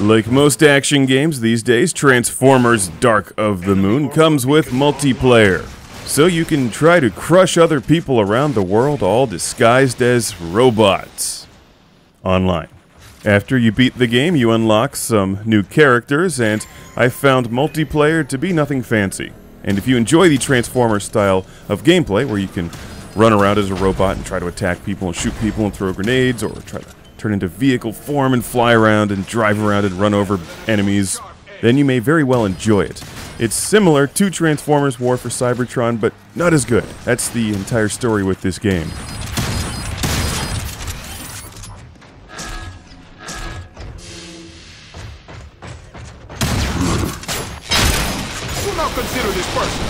Like most action games these days, Transformers Dark of the Moon comes with multiplayer. So you can try to crush other people around the world, all disguised as robots. Online. After you beat the game, you unlock some new characters, and I found multiplayer to be nothing fancy. And if you enjoy the Transformers style of gameplay, where you can run around as a robot and try to attack people and shoot people and throw grenades, or try to turn into vehicle form and fly around and drive around and run over enemies, then you may very well enjoy it. It's similar to Transformers War for Cybertron, but not as good. That's the entire story with this game. Do not consider this person.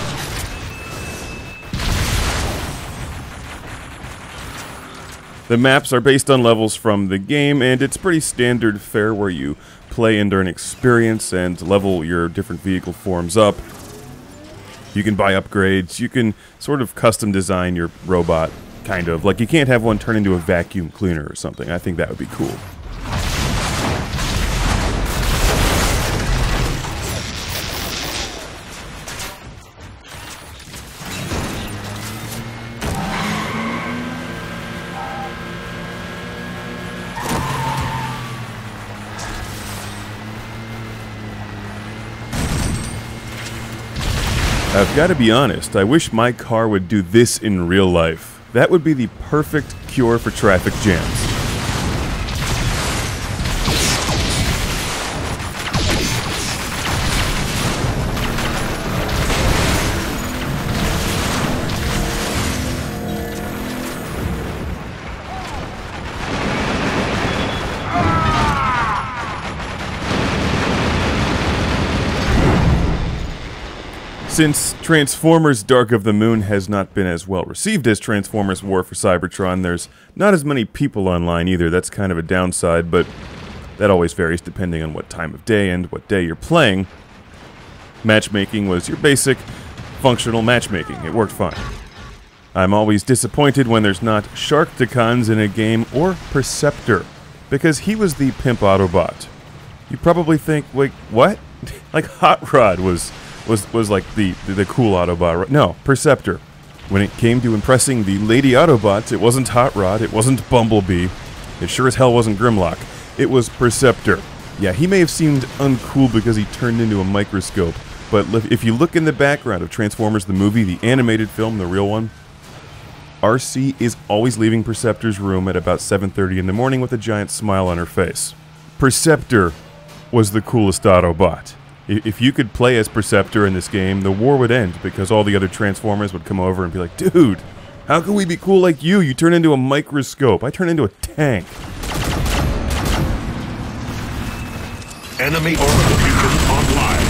The maps are based on levels from the game, and it's pretty standard fare where you play and earn experience and level your different vehicle forms up. You can buy upgrades, you can sort of custom design your robot, kind of. Like, you can't have one turn into a vacuum cleaner or something. I think that would be cool. I've got to be honest, I wish my car would do this in real life. That would be the perfect cure for traffic jams. Since Transformers Dark of the Moon has not been as well received as Transformers War for Cybertron, there's not as many people online either. That's kind of a downside, but that always varies depending on what time of day and what day you're playing. Matchmaking was your basic, functional matchmaking. It worked fine. I'm always disappointed when there's not Sharkticons in a game or Perceptor, because he was the pimp Autobot. You probably think, wait, what? Like Hot Rod was like the cool Autobot. No, Perceptor. When it came to impressing the lady Autobots, it wasn't Hot Rod, it wasn't Bumblebee, it sure as hell wasn't Grimlock. It was Perceptor. Yeah, he may have seemed uncool because he turned into a microscope, but if you look in the background of Transformers the movie, the animated film, the real one, RC is always leaving Perceptor's room at about 7:30 in the morning with a giant smile on her face. Perceptor was the coolest Autobot. If you could play as Perceptor in this game, the war would end because all the other Transformers would come over and be like, dude, how can we be cool like you? You turn into a microscope. I turn into a tank. Enemy orbital beacon online.